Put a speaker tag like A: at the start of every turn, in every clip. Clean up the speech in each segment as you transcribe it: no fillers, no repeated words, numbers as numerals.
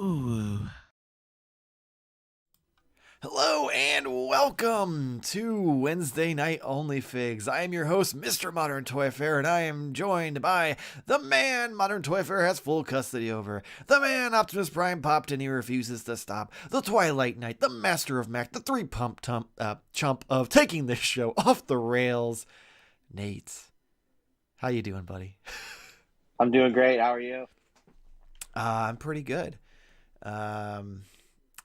A: Ooh. Hello and welcome to Wednesday Night Onlyfigs. I am your host, Mr. Modern Toy Fair, and I am joined by the man Modern Toy Fair has full custody over, the man Optimus Prime popped and he refuses to stop, the Twilight Knight, the Master of Mac, the chump of taking this show off the rails, Nate. How you doing, buddy?
B: I'm doing great. How are you?
A: I'm pretty good.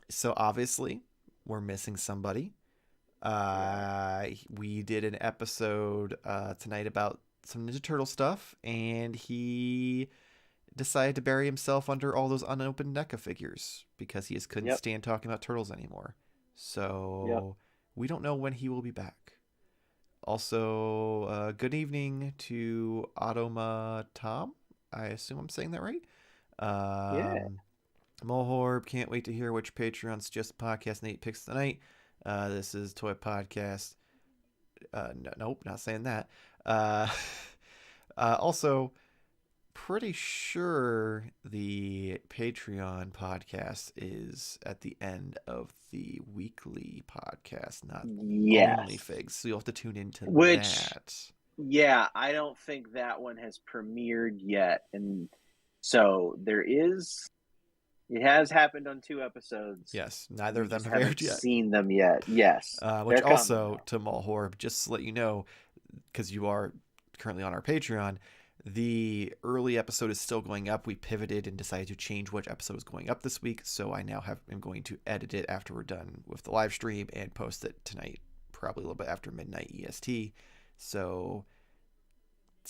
A: So obviously, we're missing somebody. We did an episode tonight about some Ninja Turtle stuff, and he decided to bury himself under all those unopened NECA figures because he just couldn't
B: Yep.
A: stand talking about turtles anymore.
B: Yep.
A: So we don't know when he will be back. Also, good evening to Automa Tom. I assume I'm saying that right.
B: Yeah.
A: Mohorb, can't wait to hear which Patreon's just podcast Nate picks tonight. This is Toy Podcast. Nope, not saying that. Also, pretty sure the Patreon podcast is at the end of the weekly podcast, not
B: Yes.
A: Onlyfigs. So you'll have to tune into
B: Which,
A: that.
B: yeah, I don't think that one has premiered yet. And so it has happened on 2 episodes.
A: Yes, neither
B: We
A: of them
B: just
A: have
B: haven't
A: aired yet.
B: seen them yet. Yes.
A: Which
B: They're
A: also,
B: coming.
A: to Malhorb, just to let you know, because you are currently on our Patreon, the early episode is still going up. We pivoted and decided to change which episode is going up this week, so I now am going to edit it after we're done with the live stream and post it tonight, probably a little bit after midnight EST. So,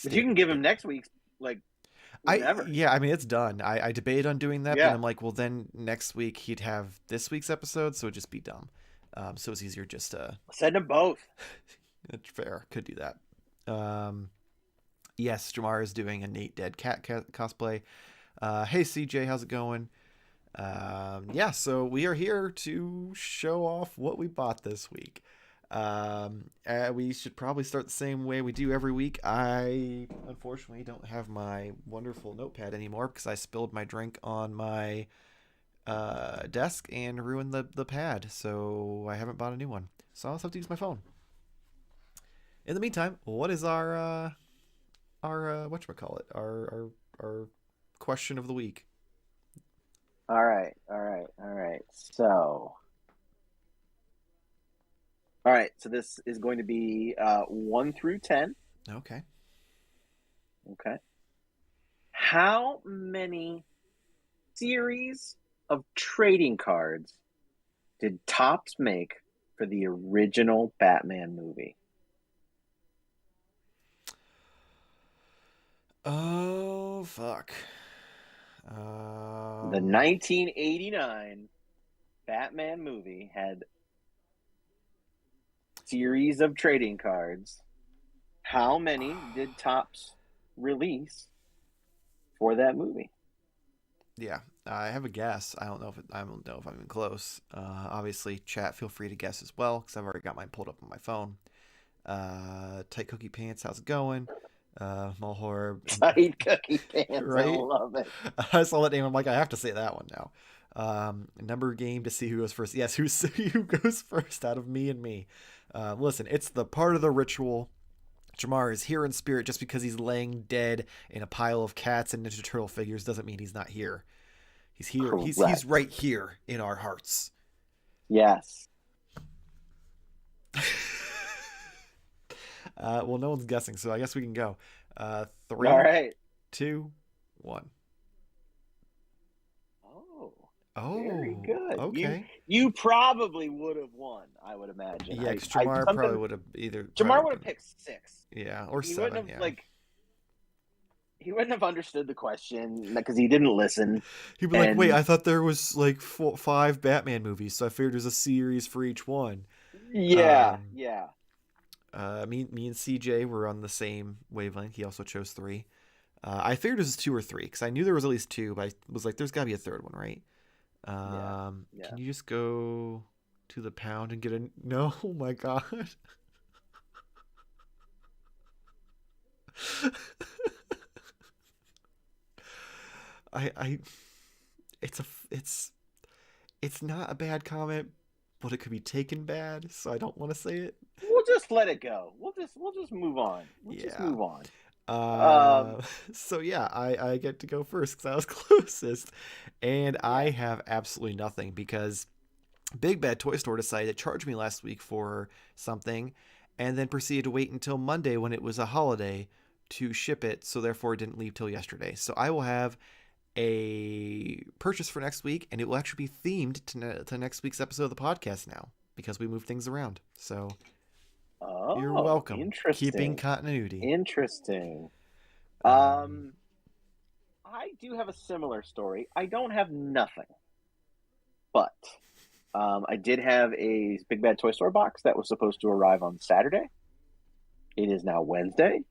B: But you can give him next week's, like, whenever.
A: I mean, it's done. I debated on doing that, but
B: Yeah.
A: I'm like, well, then next week he'd have this week's episode, so it'd just be dumb. So it's easier just to
B: Send them both.
A: It's fair. Could do that. Yes, Jarmar is doing a Nate Dead Cat cosplay. Hey, CJ, how's it going? Yeah, so we are here to show off what we bought this week. We should probably start the same way we do every week. I, unfortunately, don't have my wonderful notepad anymore because I spilled my drink on my desk and ruined the pad, so I haven't bought a new one. So I'll just have to use my phone. In the meantime, what is our whatchamacallit? Our question of the week.
B: All right. So, this is going to be 1 through 10.
A: Okay.
B: Okay. How many series of trading cards did Topps make for the original Batman movie?
A: Oh fuck.
B: The 1989 Batman movie had series of trading cards. How many did Topps release for that movie?
A: Yeah, I have a guess. I don't know if I'm even close. Obviously, chat, feel free to guess as well because I've already got mine pulled up on my phone. Tight Cookie Pants, how's it going? Malhorb.
B: Tight Cookie Pants,
A: Right?
B: I love it.
A: I saw that name. I'm like, I have to say that one now. Number game to see who goes first. Yes, who goes first out of me and me. Listen, it's the part of the ritual. Jarmar is here in spirit. Just because he's laying dead in a pile of cats and Ninja Turtle figures doesn't mean he's not here. He's here.
B: Correct.
A: He's right here in our hearts.
B: Yes.
A: Well, no one's guessing, so I guess we can go. 3,
B: All right.
A: 2, 1. Oh,
B: very good.
A: Okay.
B: You probably would have won, I would imagine.
A: Yeah, Jamar probably would have either.
B: Jamar would have picked 6.
A: Yeah, or
B: he
A: 7.
B: Wouldn't have,
A: yeah.
B: He wouldn't have understood the question because he didn't listen.
A: He'd be like, "Wait, I thought there was like 5 Batman movies, so I figured there's a series for each one."
B: Yeah.
A: Me and CJ were on the same wavelength. He also chose 3. I figured it was 2 or 3 because I knew there was at least 2, but I was like, "There's got to be a third one, right?"
B: Yeah.
A: Can you just go to the pound and get a? No, oh my god. I it's a it's not a bad comment, but it could be taken bad, so I don't want to say it.
B: We'll just let it go. We'll just move on. Let's just
A: Yeah.
B: move on. Um,
A: Uh, so yeah, I get to go first because I was closest, and I
B: yeah.
A: have absolutely nothing because Big Bad Toy Store decided to charge me last week for something, and then proceeded to wait until Monday when it was a holiday to ship it. So therefore, it didn't leave till yesterday. So I will have a purchase for next week, and it will actually be themed to next week's episode of the podcast now because we moved things around. So you're
B: Oh,
A: welcome. Keeping
B: interesting.
A: continuity.
B: Interesting.
A: Um,
B: Um, I do have a similar story. I don't have nothing, but I did have a Big Bad Toy Store box that was supposed to arrive on Saturday. It is now Wednesday.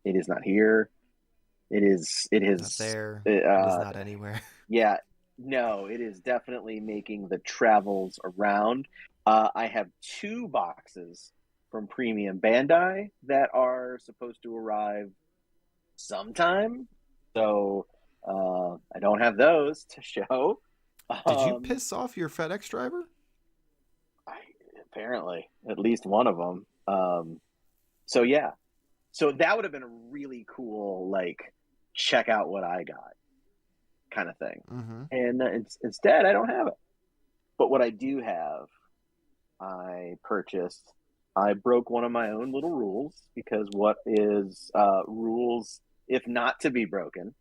B: It is not here. It is. It
A: not
B: is.
A: there. It is
B: Uh,
A: not anywhere.
B: yeah. No, it is definitely making the travels around. I have two boxes from Premium Bandai that are supposed to arrive sometime. So I don't have those to show.
A: Did you
B: Um,
A: piss off your FedEx driver?
B: I, apparently, at least one of them. So yeah, so that would have been a really cool like check out what I got kind of thing.
A: Mm-hmm.
B: And instead, I don't have it. But what I do have, I purchased. I broke one of my own little rules because what is rules if not to be broken?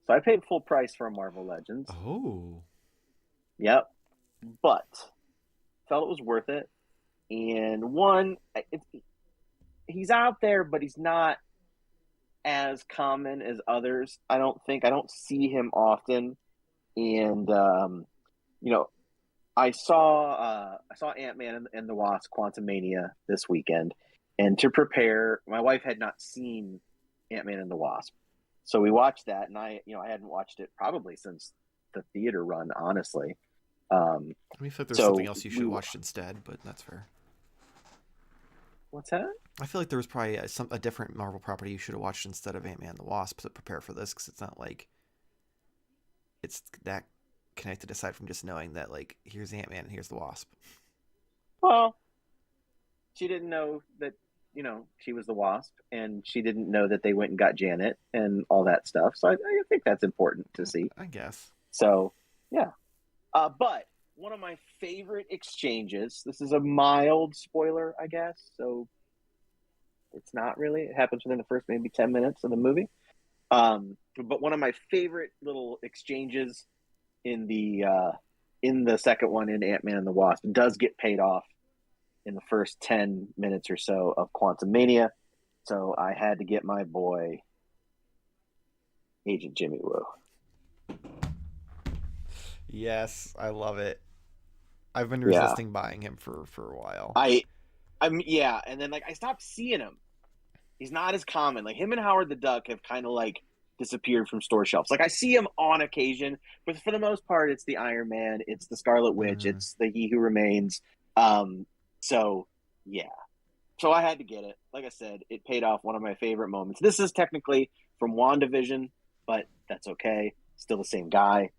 B: So I paid full price for a Marvel Legends.
A: Oh.
B: Yep, but felt it was worth it. And one, he's out there, but he's not as common as others. I don't think. I don't see him often. And you know, I saw Ant Man and the Wasp: Quantumania this weekend, and to prepare, my wife had not seen Ant Man and the Wasp, so we watched that, and I hadn't watched it probably since the theater run, honestly. Um,
A: I mean, I feel like there's something
B: so
A: else you should
B: we
A: have watched instead, but that's fair.
B: what's that?
A: I feel like there was probably a different Marvel property you should have watched instead of Ant-Man and the Wasp to prepare for this, because it's not like it's that connected aside from just knowing that, like, here's Ant-Man and here's the Wasp.
B: Well, she didn't know that she was the Wasp, and she didn't know that they went and got Janet and all that stuff. So I think that's important to see.
A: I guess.
B: So yeah, but one of my favorite exchanges. This is a mild spoiler, I guess. So it's not really. It happens within the first maybe 10 minutes of the movie. But one of my favorite little exchanges in the second one in Ant-Man and the Wasp does get paid off in the first 10 minutes or so of Quantumania. So I had to get my boy Agent Jimmy Woo.
A: Yes, I love it. I've been
B: Yeah.
A: resisting buying him for a while.
B: I'm yeah, and then like I stopped seeing him. He's not as common. Like him and Howard the Duck have kind of like disappeared from store shelves. Like I see him on occasion, but for the most part, it's the Iron Man, it's the Scarlet Witch, it's the He Who Remains. So yeah, so I had to get it. Like I said, it paid off. One of my favorite moments. This is technically from WandaVision, but that's okay. Still the same guy.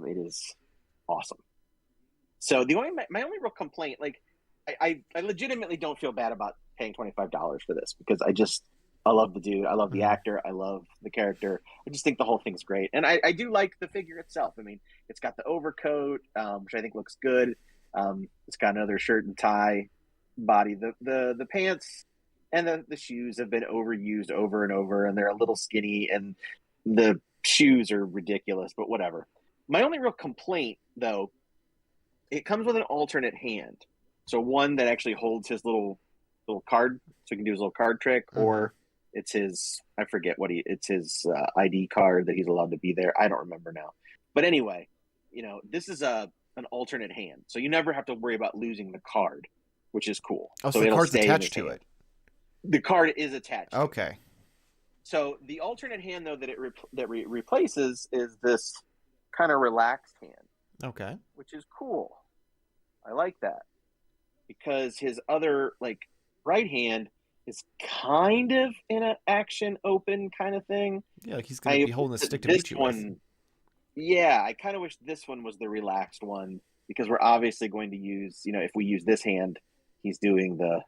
B: It is awesome. So my only real complaint, like I legitimately don't feel bad about paying $25 for this because I love the dude, I love the actor, I love the character. I just think the whole thing's great, and I do like the figure itself. I mean, it's got the overcoat, which I think looks good. It's got another shirt and tie body. The pants and the shoes have been overused over and over, and they're a little skinny, and the shoes are ridiculous. But whatever. My only real complaint, though, it comes with an alternate hand. So one that actually holds his little card, so he can do his little card trick, or it's his it's his ID card that he's allowed to be there. I don't remember now, but anyway, this is an alternate hand, so you never have to worry about losing the card, which is cool.
A: Oh, so the
B: it'll
A: card's
B: stay in his
A: attached to
B: hand.
A: it.
B: The card is attached.
A: Okay.
B: So the alternate hand, though, that it replaces is this kind of relaxed hand.
A: Okay.
B: Which is cool. I like that because his other right hand is kind of in an action open kind of thing.
A: Yeah, like he's gonna be holding a stick to beat you with.
B: Yeah, I kind of wish this one was the relaxed one because we're obviously going to use, if we use this hand, he's doing the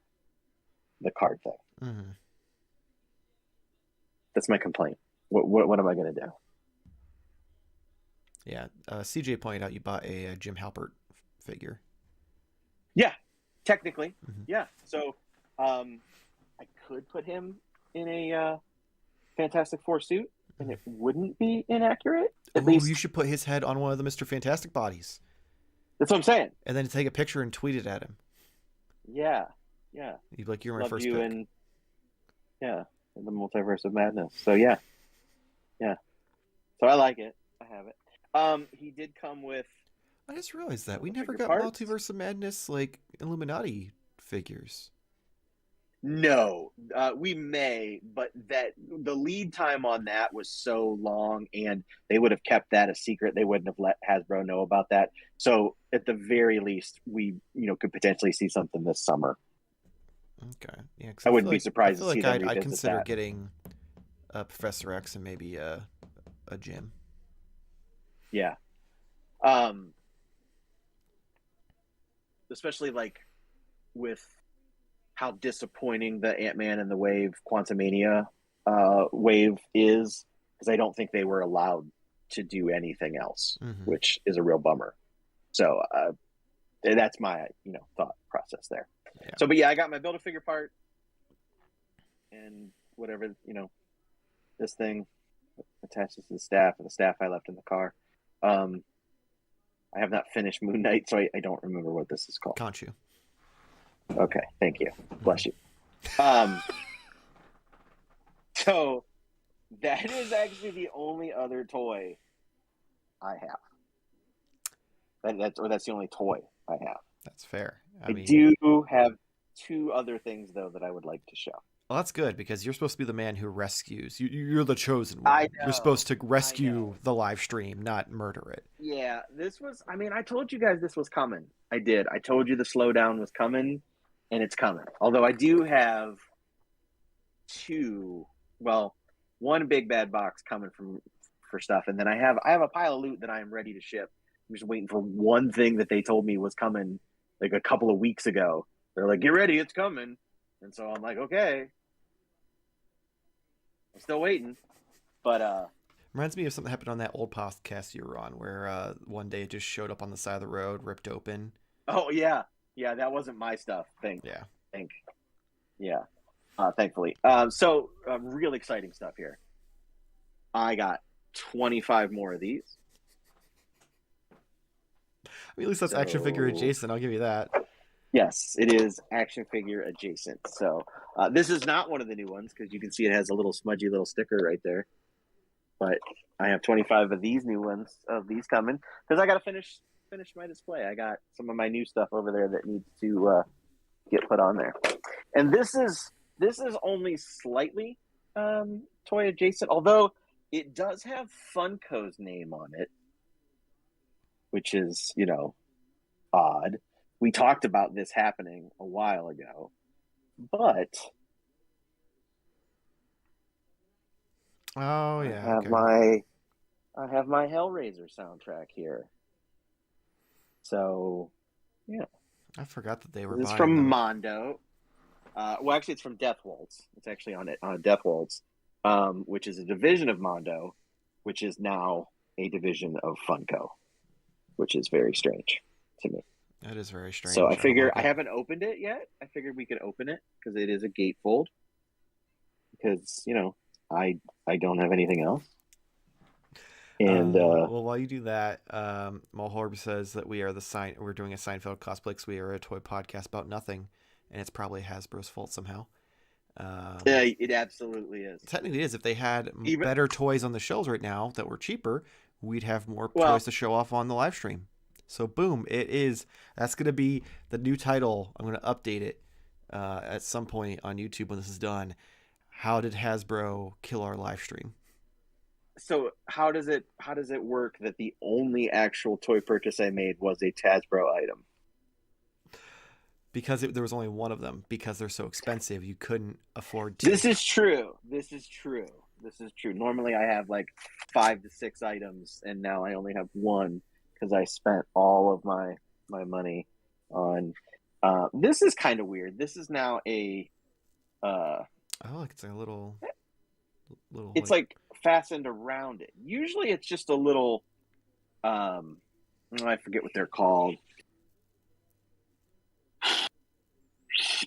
B: card thing.
A: Mm-hmm.
B: That's my complaint. What am I going to do?
A: Yeah. CJ pointed out you bought a Jim Halpert figure.
B: Yeah, technically.
A: Mm-hmm.
B: Yeah. So I could put him in a Fantastic Four suit and it wouldn't be inaccurate. At least
A: you should put his head on one of the Mr. Fantastic bodies.
B: That's what I'm saying.
A: And then take a picture and tweet it at him.
B: Yeah. Yeah.
A: You'd be like, you're my
B: Love
A: first
B: you
A: pick.
B: in the Multiverse of Madness. So yeah. Yeah. So I like it. I have it. He did come with.
A: I just realized that we never got
B: parts.
A: Multiverse of Madness like Illuminati figures.
B: No, we may, but the lead time on that was so long, and they would have kept that a secret. They wouldn't have let Hasbro know about that. So at the very least, we could potentially see something this summer.
A: Okay, yeah,
B: I wouldn't be surprised
A: I feel
B: to see
A: like
B: them
A: I'd
B: revisit
A: consider
B: that.
A: getting Professor X and maybe a Jim.
B: Yeah, especially like with how disappointing the Ant-Man and the Wave Quantumania wave is, because I don't think they were allowed to do anything else, which is a real bummer. So that's my thought process there. Yeah. So, but yeah, I got my Build-A-Figure part and whatever this thing attaches to the staff, and the staff I left in the car. I have not finished Moon Knight, so I don't remember what this is called.
A: Conchu.
B: Okay, thank you. Bless you. So that is actually the only other toy I have. That's the only toy I have.
A: That's fair.
B: I do have two other things though that I would like to show.
A: Well, that's good because you're supposed to be the man who rescues. You're the chosen one.
B: I know,
A: you're supposed to rescue the live stream, not murder it.
B: Yeah, this was. I mean, I told you guys this was coming. I did. I told you the slowdown was coming. And it's coming. Although I do have one big bad box coming for stuff, and then I have a pile of loot that I am ready to ship. I'm just waiting for one thing that they told me was coming like a couple of weeks ago. They're like, "Get ready, it's coming," and so I'm like, "Okay." I'm still waiting, but
A: reminds me of something that happened on that old podcast you were on, where one day it just showed up on the side of the road, ripped open.
B: Oh yeah. Yeah, that wasn't my stuff. Yeah. Thankfully. So real exciting stuff here. I got 25 more of these.
A: I mean, at least that's action figure adjacent. I'll give you that.
B: Yes, it is action figure adjacent. So this is not one of the new ones because you can see it has a little smudgy little sticker right there. But I have 25 of these new ones of these coming because I got to finish my display. I got some of my new stuff over there that needs to get put on there. And this is only slightly toy adjacent, although it does have Funko's name on it, which is, odd. We talked about this happening a while ago, but
A: oh yeah,
B: I have my Hellraiser soundtrack here. So, yeah.
A: I forgot that they were.
B: This is from Mondo. Well, actually, it's from Death Waltz. It's actually on Death Waltz, which is a division of Mondo, which is now a division of Funko, which is very strange to me.
A: That is very strange.
B: So I figure I haven't opened it yet. I figured we could open it because it is a gatefold. Because I don't have anything else. And
A: well, while you do that, Mulhorb says that we're doing a Seinfeld cosplay because we are a toy podcast about nothing, and it's probably Hasbro's fault somehow.
B: Yeah, it absolutely is.
A: Technically, it is. If they had better toys on the shelves right now that were cheaper, we'd have more toys to show off on the live stream. So, boom, it is. That's going to be the new title. I'm going to update it at some point on YouTube when this is done. How did Hasbro kill our live stream?
B: So how does it work that the only actual toy purchase I made was a Hasbro item?
A: Because there was only one of them. Because they're so expensive, you couldn't afford to.
B: This is true. This is true. Normally, I have like 5 to 6 items, and now I only have one because I spent all of my money on. This is kind of weird. This is now a.
A: Oh, it's a little
B: It's like fastened around it. Usually, it's just a little. I forget what they're called.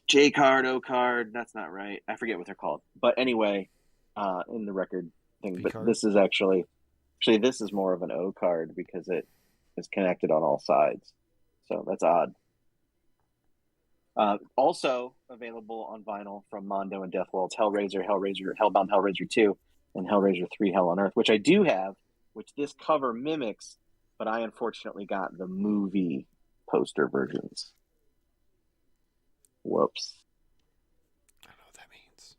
B: J card, O card. That's not right. I forget what they're called. But anyway, in the record thing.
A: V
B: But
A: card?
B: this is actually this is more of an O card because it is connected on all sides. So that's odd. Also available on vinyl from Mondo and Deathwalt's Hellraiser, Hellbound Hellraiser 2, and Hellraiser 3 Hell on Earth, which I do have, which this cover mimics, but I unfortunately got the movie poster versions. Whoops.
A: I don't know what that means.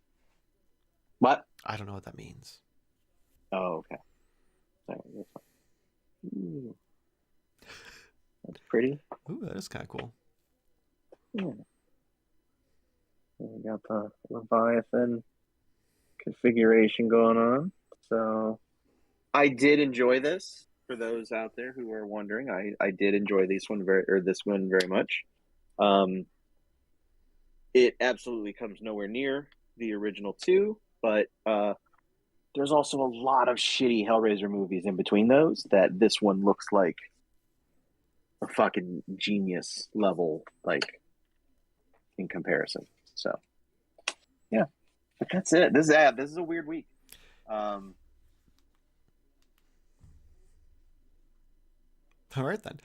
B: What?
A: I don't know what that means.
B: Oh, okay. Sorry, ooh. That's pretty.
A: Ooh, that is kind of cool.
B: Yeah. We got the Leviathan configuration going on. So I did enjoy this. For those out there who are wondering, I did enjoy this one very much. It absolutely comes nowhere near the original 2, but there's also a lot of shitty Hellraiser movies in between those that this one looks like a fucking genius level, like, in comparison. So, yeah, but that's it. This is a weird week.
A: All right then.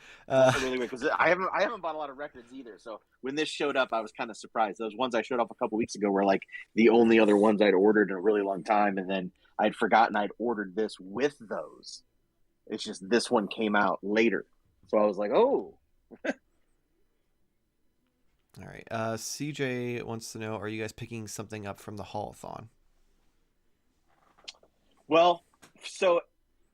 B: Really weird because I haven't bought a lot of records either. So when this showed up, I was kind of surprised. Those ones I showed up a couple weeks ago were like the only other ones I'd ordered in a really long time, and then I'd forgotten I'd ordered this with those. It's just this one came out later, so I was like, oh.
A: All right. CJ wants to know: are you guys picking something up from the haulathon?
B: Well, so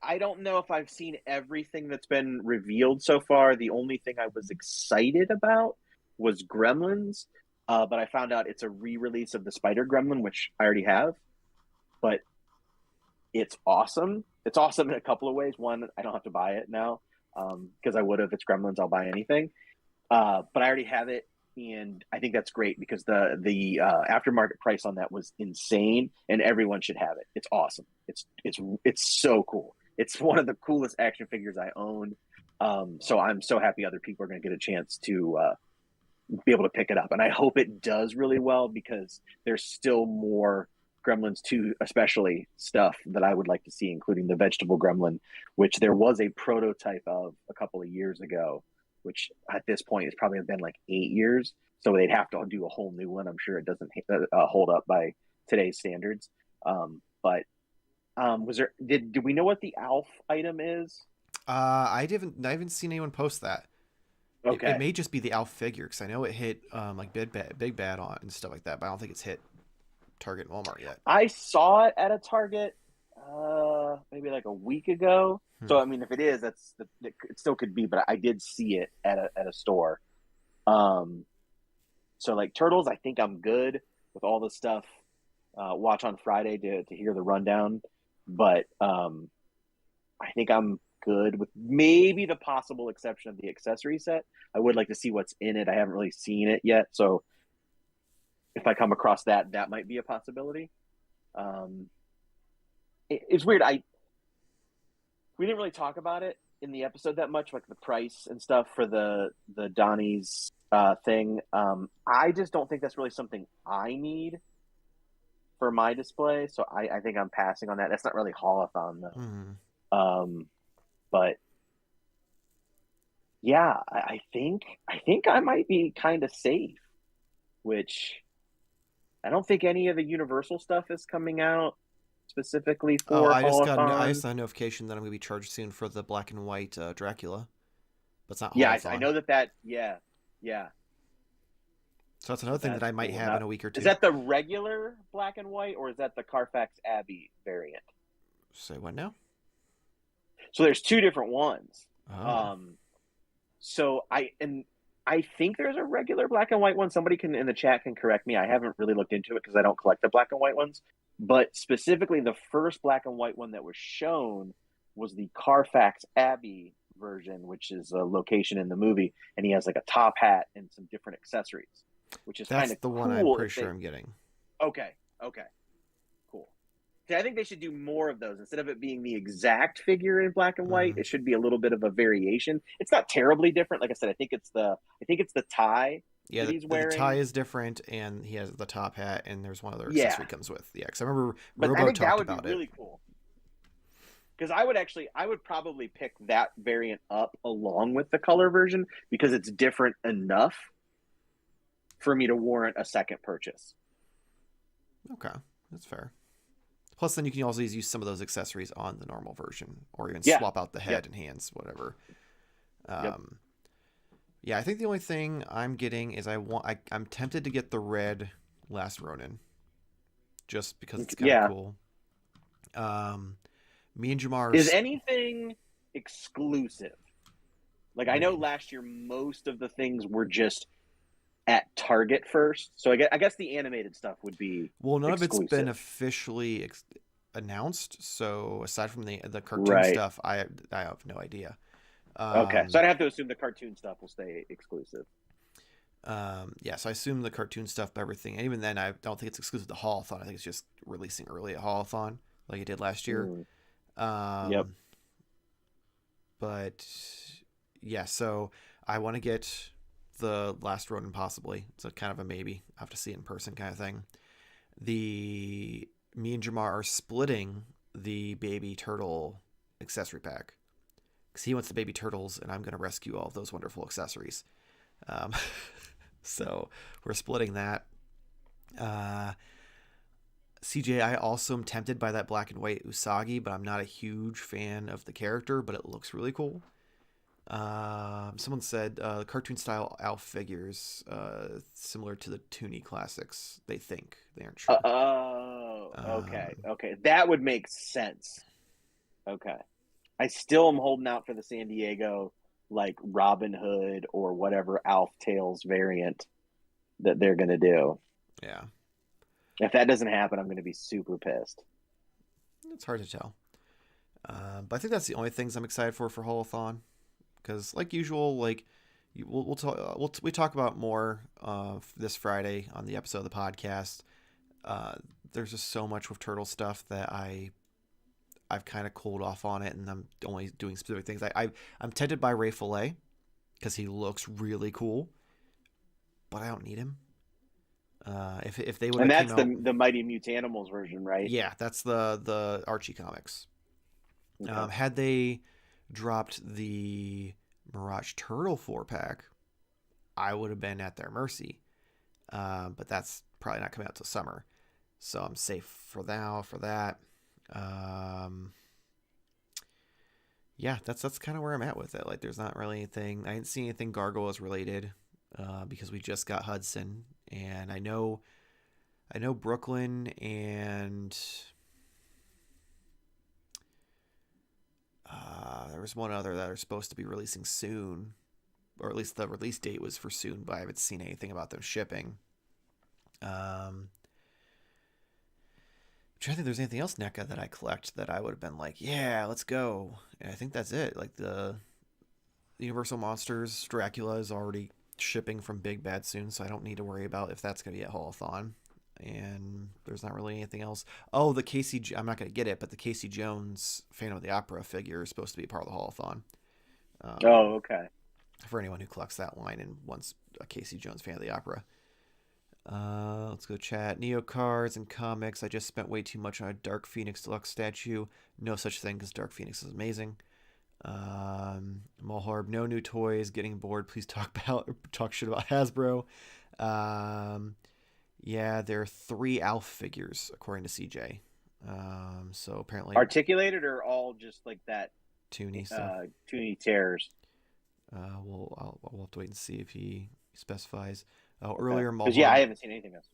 B: I don't know if I've seen everything that's been revealed so far. The only thing I was excited about was Gremlins, but I found out it's a re-release of the Spider Gremlin, which I already have. But it's awesome. It's awesome in a couple of ways. One, I don't have to buy it now because I would have. If it's Gremlins, I'll buy anything. But I already have it, and I think that's great because the aftermarket price on that was insane, and everyone should have it. It's awesome. It's so cool. It's one of the coolest action figures I own. So I'm so happy other people are going to get a chance to be able to pick it up, and I hope it does really well because there's still more Gremlins 2 especially stuff that I would like to see, including the vegetable gremlin, which there was a prototype of a couple of years ago, which at this point has probably been like 8 years. So they'd have to do a whole new one. I'm sure it doesn't hold up by today's standards. Did we know what the Alf item is?
A: I haven't seen anyone post that.
B: Okay.
A: It may just be the Alf figure because I know it hit like Big Bad on and stuff like that, but I don't think it's hit Target and Walmart yet.
B: I saw it at a Target maybe like a week ago. So I mean, if it is, it still could be, but I did see it at a store. So like Turtles, I think I'm good with all the stuff. Watch on Friday to hear the rundown, but I think I'm good with maybe the possible exception of the accessory set. I would like to see what's in it. I haven't really seen it yet, so if I come across that might be a possibility. It's weird. We didn't really talk about it in the episode that much, like the price and stuff for the Donnie's thing. I just don't think that's really something I need for my display, so I think I'm passing on that. That's not really haulathon though.
A: Mm-hmm.
B: But yeah, I think I might be kind of safe, which I don't think any of the Universal stuff is coming out specifically for
A: I just got a notification that I'm going to be charged soon for the black and white Dracula, but it's not haulathon.
B: Yeah, I know that. Yeah.
A: So that's another thing that I might have in a week or two.
B: Is that the regular black and white, or is that the Carfax Abbey variant?
A: Say what now?
B: So there's 2 different ones.
A: Oh.
B: So I think there's a regular black and white one. Somebody in the chat can correct me. I haven't really looked into it because I don't collect the black and white ones. But specifically, the first black and white one that was shown was the Carfax Abbey version, which is a location in the movie, and he has like a top hat and some different accessories, which is kind
A: That's
B: of
A: the one I'm
B: cool.
A: pretty sure I'm getting.
B: Okay, cool. See, I think they should do more of those instead of it being the exact figure in black and white. It should be a little bit of a variation. It's not terribly different. Like I said, I think it's the tie.
A: Yeah,
B: that he's wearing.
A: the tie is different, and he has the top hat, and there's one other
B: Yeah.
A: accessory comes with. Yeah, because I remember
B: But
A: Robo
B: I think that
A: talked
B: would
A: about
B: be really
A: it.
B: cool. Because I would probably pick that variant up along with the color version because it's different enough for me to warrant a second purchase.
A: Okay, that's fair. Plus, then you can also use some of those accessories on the normal version, or even
B: Yeah.
A: swap out the head
B: Yep.
A: and hands, whatever.
B: Yep.
A: Yeah, I think the only thing I'm getting is I'm tempted to get the red Last Ronin, just because it's kind of
B: Yeah.
A: cool. Me and Jarmar
B: Is anything exclusive? Like I know
A: mean?
B: last year most of the things were just at Target first, so I guess the animated stuff would be
A: Well, none
B: exclusive.
A: of it's been officially announced. So aside from the cartoon
B: Right.
A: stuff, I have no idea.
B: Okay, so I'd have to assume the cartoon stuff will stay exclusive.
A: Yeah, so I assume the cartoon stuff, but everything, and even then, I don't think it's exclusive to Haulathon. I think it's just releasing early at Haulathon, like it did last year.
B: Yep.
A: But yeah, so I want to get the Last Ronin possibly. It's a kind of a maybe. I have to see it in person kind of thing. Me and Jarmar are splitting the baby turtle accessory pack because he wants the baby turtles, and I'm going to rescue all of those wonderful accessories. So we're splitting that. CJ, I also am tempted by that black and white Usagi, but I'm not a huge fan of the character, but it looks really cool. Someone said the cartoon style Alf figures similar to the Toonie classics. They think they aren't sure.
B: Okay. That would make sense. Okay. I still am holding out for the San Diego like Robin Hood or whatever Alf Tales variant that they're going to do.
A: Yeah.
B: If that doesn't happen, I'm going to be super pissed.
A: It's hard to tell. But I think that's the only things I'm excited for Haulathon. Because, like usual, like we'll talk about more this Friday on the episode of the podcast. There's just so much with turtle stuff that I've kind of cooled off on it, and I'm only doing specific things. I'm tempted by Ray Fillet because he looks really cool, but I don't need him. If they would,
B: and that's the Mighty Mutanimals version, right?
A: Yeah, that's the Archie comics.
B: Okay.
A: Had they dropped the Mirage Turtle 4-pack, I would have been at their mercy. But that's probably not coming out till summer, so I'm safe for now for that. Yeah, that's kind of where I'm at with it. Like, there's not really anything. I didn't see anything Gargoyles related because we just got Hudson, and I know Brooklyn and there was one other that are supposed to be releasing soon, or at least the release date was for soon, but I haven't seen anything about them shipping. I'm trying to think if there's anything else NECA that I collect that I would have been like, yeah, let's go. And I think that's it. Like the Universal Monsters Dracula is already shipping from Big Bad soon, so I don't need to worry about if that's going to be at Haulathon. And there's not really anything else. Oh, I'm not going to get it, but the Casey Jones Phantom of the Opera figure is supposed to be part of the Haulathon.
B: Okay.
A: For anyone who collects that line and wants a Casey Jones Phantom of the Opera. Let's go chat. Neo cards and comics. I just spent way too much on a Dark Phoenix Deluxe statue. No such thing because Dark Phoenix is amazing. Mulharb, no new toys. Getting bored. Please talk shit about Hasbro. Yeah, there are 3 Alf figures according to CJ. So apparently
B: articulated or all just like that
A: Toonie stuff.
B: Toonie tears.
A: We'll have to wait and see if he specifies. Earlier,
B: because I haven't seen anything else.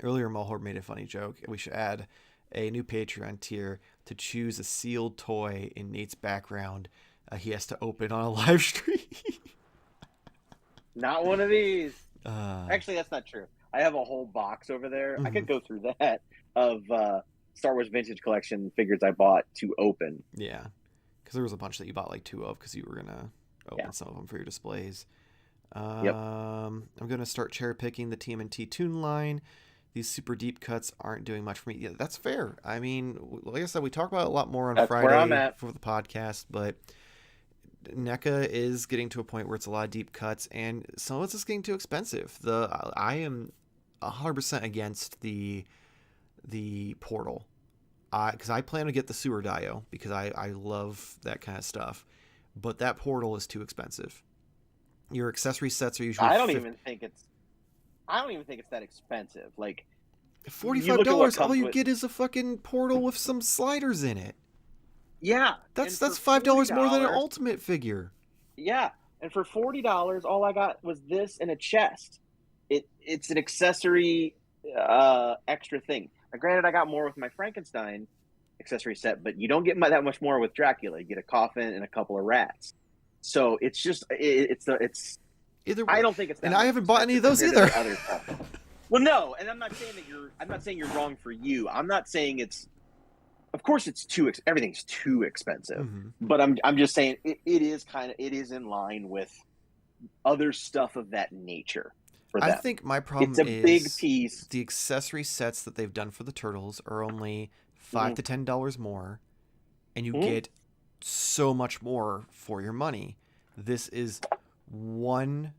A: Earlier, Mulhorb made a funny joke. We should add a new Patreon tier to choose a sealed toy in Nate's background. He has to open on a live stream.
B: Not one of these. Actually, that's not true. I have a whole box over there. I could go through that. of Star Wars Vintage Collection figures I bought to open.
A: Yeah, because there was a bunch that you bought like 2 of because you were gonna open some of them for your displays.
B: Yep.
A: I'm gonna start cherry picking the TMNT Toon line. These super deep cuts aren't doing much for me. Yeah, that's fair. I mean, like I said, we talk about it a lot more on
B: That's where I'm
A: Friday
B: at.
A: for the podcast, but NECA is getting to a point where it's a lot of deep cuts, and some of it's just getting too expensive. I am 100% against the portal, because I plan to get the sewer dio because I love that kind of stuff, but that portal is too expensive. Your accessory sets are usually
B: I don't even think it's that expensive. Like, you look at what
A: $45. All
B: comes
A: you
B: with.
A: get is a fucking portal with some sliders in it.
B: Yeah,
A: That's
B: and for
A: $5 more than an
B: $40,
A: ultimate figure.
B: yeah, and for $40, all I got was this and a chest. It's an accessory, extra thing. Now, granted, I got more with my Frankenstein accessory set, but you don't get that much more with Dracula. You get a coffin and a couple of rats. So it's just it's.
A: Either
B: I
A: way,
B: don't think it's that.
A: and
B: much
A: I haven't bought any of those
B: expensive
A: either.
B: compared to the other stuff. Well, no, and I'm not saying you're wrong for you. I'm not saying it's. Of course, it's everything's too expensive, but I'm just saying it is in line with other stuff of that nature for them.
A: I think my problem
B: it's a big piece.
A: The accessory sets that they've done for the turtles are only $5 to $10 more, and you get so much more for your money. This is one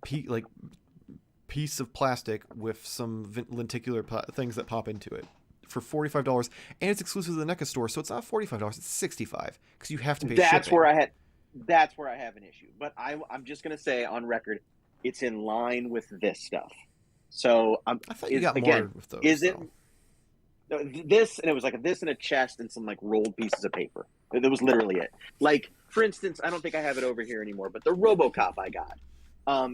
A: piece of plastic with some lenticular things that pop into it for $45, and it's exclusive to the NECA store, so it's not $45, it's $65 because you have to pay shipping.
B: That's where I have an issue. But I'm just gonna say on record, it's in line with this stuff. So
A: I thought you got more with those.
B: Is it this? And it was like this and a chest and some like rolled pieces of paper. That was literally it. Like, for instance, I don't think I have it over here anymore, but the RoboCop I got.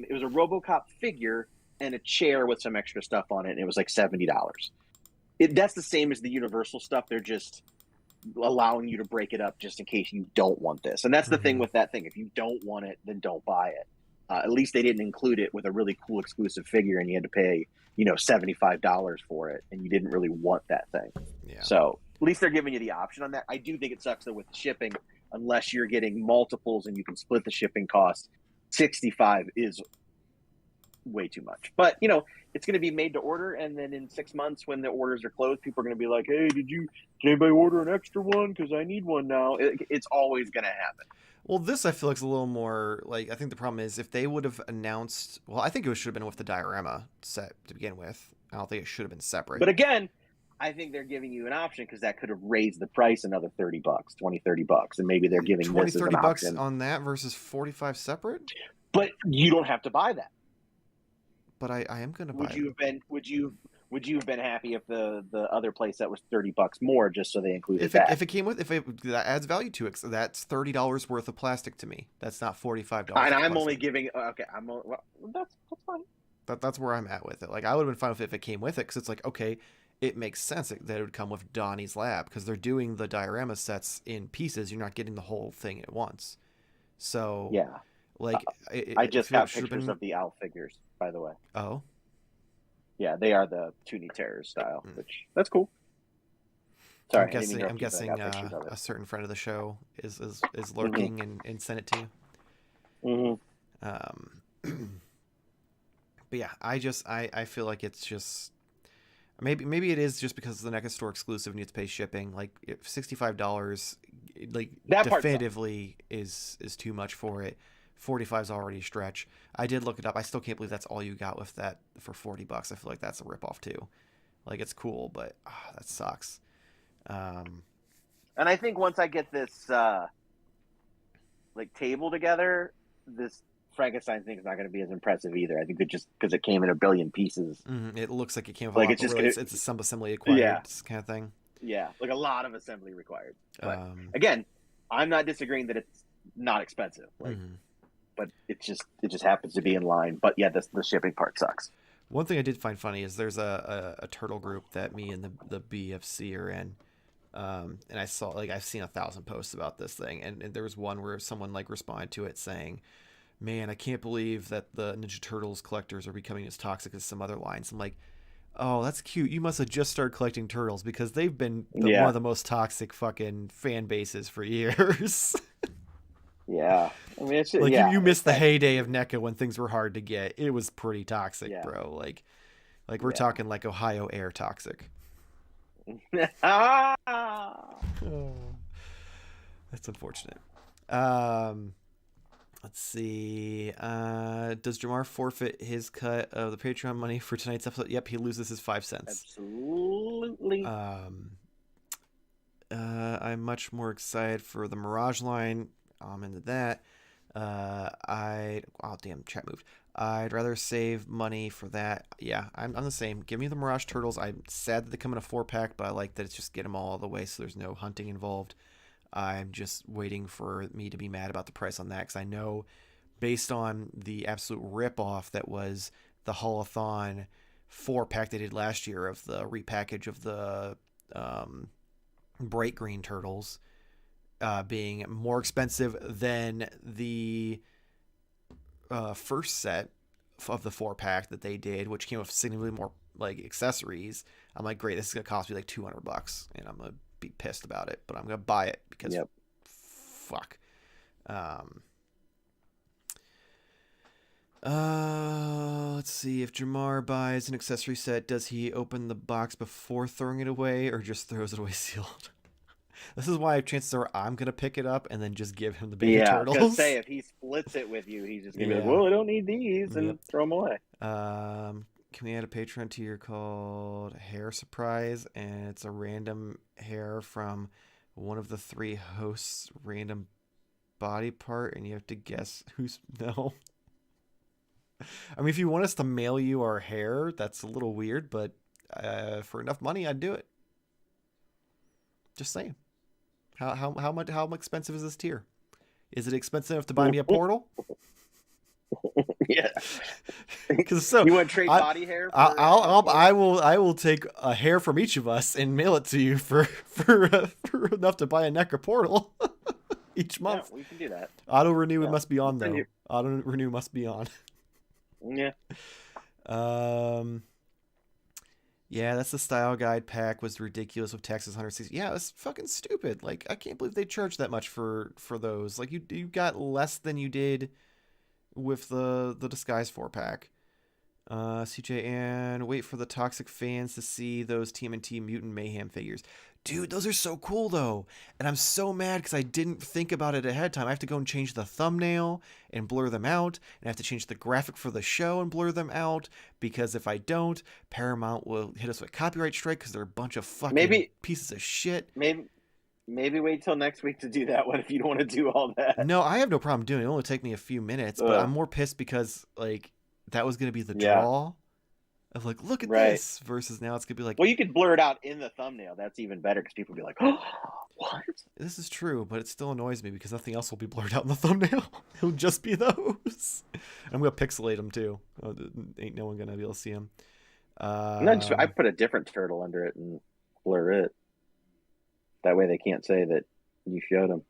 B: It was a RoboCop figure and a chair with some extra stuff on it, and it was like $70. That's the same as the Universal stuff. They're just allowing you to break it up just in case you don't want this. And that's the thing with that thing. If you don't want it, then don't buy it. At least they didn't include it with a really cool exclusive figure, and you had to pay, $75 for it, and you didn't really want that thing. Yeah. So at least they're giving you the option on that. I do think it sucks though with the shipping, unless you're getting multiples and you can split the shipping cost. $65 is way too much. But it's going to be made to order, and then in 6 months when the orders are closed, people are going to be like, hey, did anybody order an extra one, because I need one now? It's always going to happen.
A: Well, this I feel like is a little more like, I think the problem is if they would have announced, well, I think it should have been with the diorama set to begin with. I don't think it should have been separate.
B: But again, I think they're giving you an option because that could have raised the price another $30, $20-$30, and maybe they're giving this as an option.
A: $20-$30 on that versus 45 separate.
B: But you don't have to buy that.
A: But I am going to buy it.
B: Would you have been happy if the other place that was $30 more just so they included that?
A: If it came with, that adds value to it, so that's $30 worth of plastic to me. That's not $45.
B: And I'm only giving that's fine.
A: That's where I'm at with it. Like, I would have been fine with it if it came with it, because it's like, okay, it makes sense that it would come with Donnie's Lab because they're doing the diorama sets in pieces. You're not getting the whole thing at once. So
B: yeah,
A: like
B: I just got pictures of the Owl figures, by the way.
A: Oh.
B: Yeah, they are the Toonie Terrors style, which that's cool. Sorry,
A: I'm guessing a certain friend of the show is lurking and sent it to you. But yeah, I feel like it's just maybe it is just because the NECA store exclusive and you have to pay shipping. Like, if $65, like, that definitively is too much for it. 45 is already a stretch. I did look it up. I still can't believe that's all you got with that for $40. I feel like that's a ripoff too. Like, it's cool, but that sucks.
B: And I think once I get this table together, this Frankenstein thing is not going to be as impressive either. I think that just because it came in a billion pieces,
A: it looks like it came with it's some assembly acquired kind of thing.
B: Yeah, like a lot of assembly required. But again, I'm not disagreeing that it's not expensive. But it just happens to be in line. But yeah, the shipping part sucks.
A: One thing I did find funny is there's a turtle group that me and the BFC are in. And I saw, I've seen 1,000 posts about this thing. And there was one where someone responded to it saying, man, I can't believe that the Ninja Turtles collectors are becoming as toxic as some other lines. I'm like, Oh, that's cute. You must have just started collecting turtles because they've been one
B: Yeah,
A: of the most toxic fucking fan bases for years.
B: yeah. I mean, it's
A: Like
B: yeah,
A: you
B: it's
A: missed the
B: that.
A: heyday of NECA when things were hard to get. It was pretty toxic,
B: Yeah,
A: bro. Like we're
B: yeah.
A: talking like Ohio air toxic.
B: Ah!
A: Oh, that's unfortunate. Um, let's see. Does Jamar forfeit his cut of the Patreon money for tonight's episode? Yep, he loses his 5 cents.
B: Absolutely.
A: Um, I'm much more excited for the Mirage line. I'm into that. Oh damn, chat moved. I'd rather save money for that. Yeah, I'm the same. Give me the Mirage Turtles. I'm sad that they come in a 4-pack, but I like that it's just get them all the way so there's no hunting involved. I'm just waiting for me to be mad about the price on that because I know based on the absolute rip-off that was the Holothon 4-pack they did last year of the repackage of the um, bright green turtles being more expensive than the first set of the 4-pack that they did, which came with significantly more like accessories. I'm like, great, this is gonna cost me like $200, and I'm gonna be pissed about it, but I'm gonna buy it because
B: Yep.
A: fuck. Um, let's see. If Jamar buys an accessory set, does he open the box before throwing it away, or just throws it away sealed? This is why chances are I'm gonna pick it up and then just give him the baby
B: Yeah, I was gonna say
A: turtles.
B: if he splits it with you, he's just gonna be like,
A: Yeah.
B: "Well, I don't need these,"
A: Yep.
B: and throw them away.
A: Can we add a Patreon tier called Hair Surprise? And it's a random hair from one of the 3 hosts' random body part, and you have to guess who's. No. I mean, if you want us to mail you our hair, that's a little weird, but for enough money, I'd do it. Just saying. How expensive is this tier? Is it expensive enough to buy me a portal?
B: Yeah.
A: Because so
B: You want to trade
A: I,
B: body hair for
A: I will take a hair from each of us and mail it to you for enough to buy a NECA portal each
B: Yeah,
A: month.
B: we can do that.
A: Auto renew
B: Yeah.
A: must be on
B: We'll
A: though. Auto renew must be on.
B: Yeah.
A: Um. Yeah, that's the style guide pack was ridiculous with taxes 160. Yeah, it's fucking stupid. Like I can't believe they charged that much for those. Like you got less than you did with the disguise 4-pack. CJ and wait for the toxic fans to see those TMNT Mutant Mayhem figures. Dude, those are so cool though. And I'm so mad because I didn't think about it ahead of time. I have to go and change the thumbnail and blur them out. And I have to change the graphic for the show and blur them out. Because if I don't, Paramount will hit us with a copyright strike because they're a bunch of fucking
B: Maybe
A: pieces of shit.
B: maybe wait till next week to do that one if you don't want to do all that.
A: No, I have no problem doing it. It'll only take me a few minutes. But I'm more pissed because like that was going to be the
B: Yeah.
A: draw of like, look at
B: Right.
A: this versus now it's gonna be like,
B: Well, you could blur it out in the thumbnail. That's even better because people will be like, "Oh, what?"
A: this is true, but it still annoys me because nothing else will be blurred out in the thumbnail. It'll just be those. I'm gonna pixelate them too. Ain't no one gonna be able to see them.
B: I put a different turtle under it and blur it. That way they can't say that you showed them.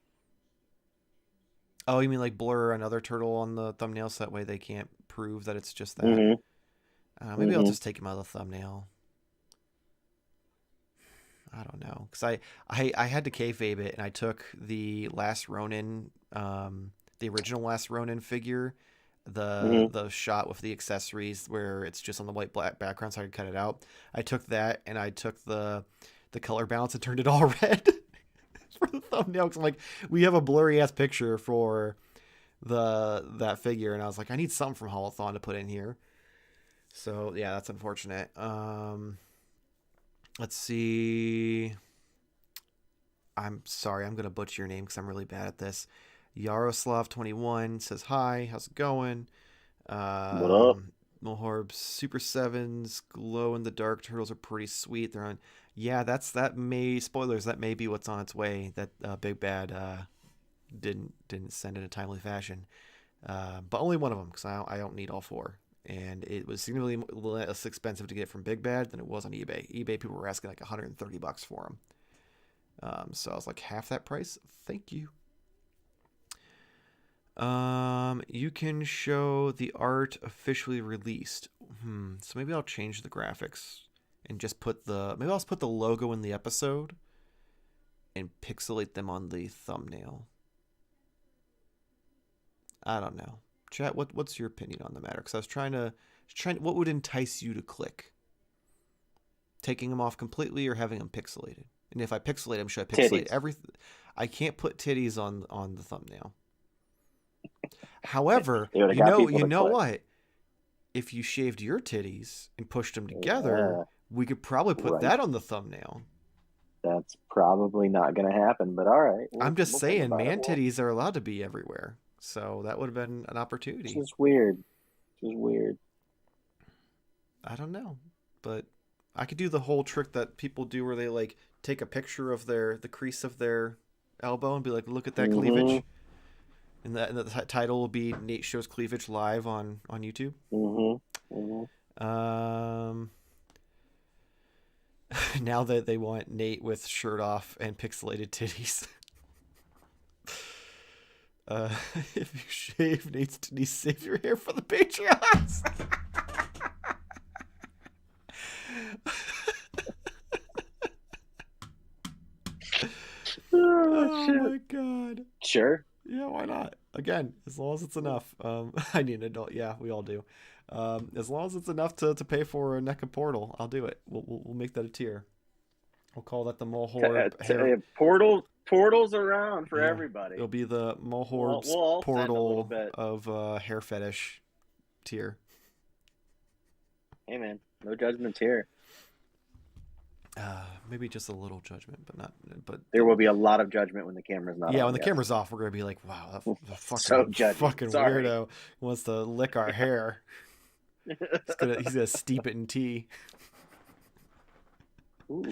A: Oh, you mean like blur another turtle on the thumbnail so that way they can't prove that it's just that?
B: Mm-hmm.
A: Maybe I'll just take him out of the thumbnail. I don't know, because I had to kayfabe it, and I took the Last Ronin, the original Last Ronin figure, the shot with the accessories where it's just on the white black background, so I could cut it out. I took that, and I took the color balance and turned it all red for the thumbnail. Because I'm like, we have a blurry ass picture for that figure, and I was like, I need something from Holothon to put in here. So yeah, that's unfortunate. Let's see. I'm sorry, I'm gonna butcher your name because I'm really bad at this. Yaroslav21 says hi. How's it going?
B: What up?
A: Mohorb Super Sevens glow in the dark turtles are pretty sweet. They're on. Yeah, that may spoilers. That may be what's on its way. That Big Bad didn't send in a timely fashion. But only one of them because I don't need all 4. And it was significantly less expensive to get from Big Bad than it was on eBay. eBay people were asking like $130 for them. So I was like, half that price? Thank you. You can show the art officially released. So maybe I'll change the graphics. and just maybe I'll just put the logo in the episode and pixelate them on the thumbnail. I don't know. Chat, what's your opinion on the matter? Because I was trying to, what would entice you to click? Taking them off completely or having them pixelated? And if I pixelate them, should I pixelate everything? I can't put titties on the thumbnail. However, you know what? If you shaved your titties and pushed them together, we could probably put that on the thumbnail.
B: That's probably not going to happen, but all right.
A: I'm just saying, man titties are allowed to be everywhere. So that would have been an opportunity.
B: It's just weird.
A: I don't know. But I could do the whole trick that people do where they like take a picture of the crease of their elbow and be like, look at that cleavage. And the title will be Nate Shows Cleavage live on YouTube. Now that they want Nate with shirt off and pixelated titties. If you shave Nate's titties, save your hair for the Patreons. Oh my god.
B: Sure.
A: Yeah, why not? Again, as long as it's enough. I need an adult. Yeah, we all do. As long as it's enough to pay for a NECA portal, I'll do it. We'll make that a tier. We'll call that the Mulhor
B: portals around for everybody.
A: It'll be the Mulhor portal of hair fetish tier.
B: Hey man, no judgments here.
A: Maybe just a little judgment, but
B: there will be a lot of judgment when the camera's not on.
A: Yeah, when the camera's off, we're gonna be like, wow, that fucking weirdo wants to lick our hair. He's gonna steep it in tea.
B: Ooh,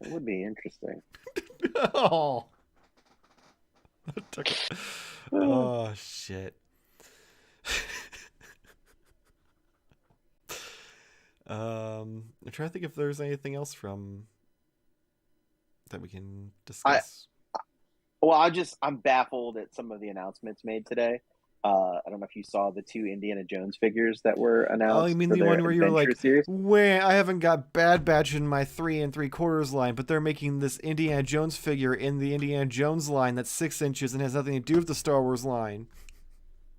B: that would be interesting.
A: Oh. Oh shit. I'm trying to think if there's anything else from that we can discuss.
B: I'm baffled at some of the announcements made today. I don't know if you saw the 2 Indiana Jones figures that were announced.
A: Oh, you mean the one where you're like, wait, I haven't got Bad Batch in my 3 3/4 line, but they're making this Indiana Jones figure in the Indiana Jones line that's 6 inches and has nothing to do with the Star Wars line.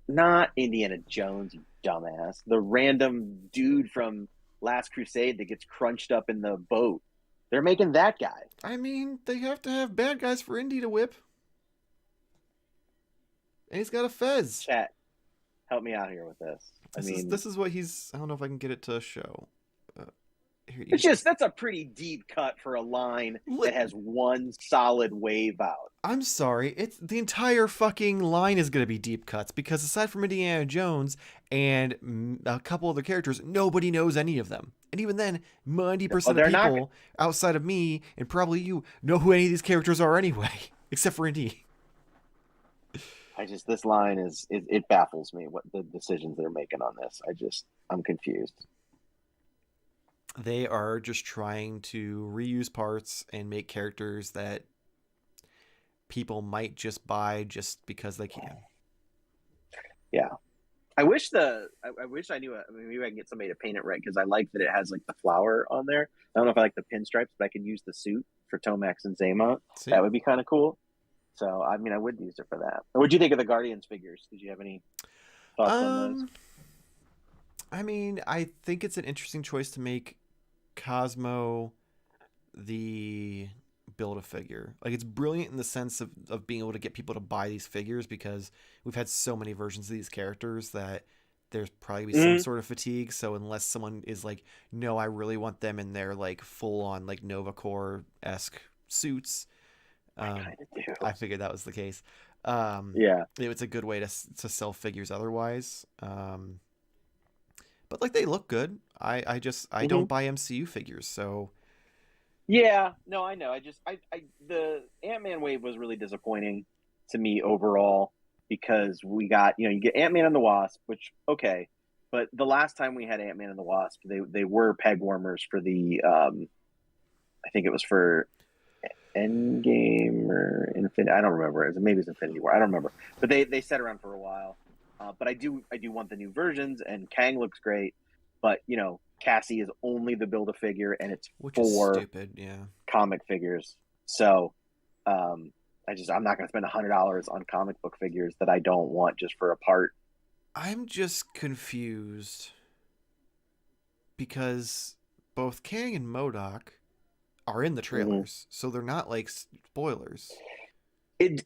B: Not Indiana Jones, you dumbass. The random dude from Last Crusade that gets crunched up in the boat. They're making that guy.
A: I mean, they have to have bad guys for Indy to whip. And he's got a fez.
B: Chat, help me out here with this.
A: This is what he's... I don't know if I can get it to show.
B: That's a pretty deep cut for a line that has one solid wave out.
A: I'm sorry. It's the entire fucking line is going to be deep cuts because aside from Indiana Jones and a couple other characters, nobody knows any of them. And even then, 90% of people outside of me and probably you know who any of these characters are anyway, except for Indy.
B: This line it baffles me what the decisions they're making on this. I'm confused.
A: They are just trying to reuse parts and make characters that people might just buy just because they can.
B: Yeah. I wish I knew it. I mean, maybe I can get somebody to paint it right because I like that it has like the flower on there. I don't know if I like the pinstripes, but I can use the suit for Tomax and Zaymont. That would be kind of cool. So, I mean, I would use it for that. What did you think of the Guardians figures? Did you have any thoughts on those?
A: I mean, I think it's an interesting choice to make Cosmo the Build-A-Figure. Like, it's brilliant in the sense of being able to get people to buy these figures because we've had so many versions of these characters that there's probably some sort of fatigue. So unless someone is like, no, I really want them in their like full-on like Nova Corps-esque suits, I figured that was the case. It's a good way to sell figures otherwise. But like they look good. I don't buy MCU figures, so
B: yeah, no, I know. The Ant-Man wave was really disappointing to me overall because we got, you get Ant-Man and the Wasp, which okay, but the last time we had Ant-Man and the Wasp, they were peg warmers for the I think it was for Endgame or Infinity. I don't remember. Maybe it's Infinity War. I don't remember. But they sat around for a while. But I do want the new versions, and Kang looks great. But Cassie is only the Build-A-Figure, and it's
A: Which is
B: 4
A: stupid. Yeah.
B: comic figures. So, I'm not going to spend $100 on comic book figures that I don't want just for a part.
A: I'm just confused because both Kang and MODOK are in the trailers, so they're not like spoilers.
B: It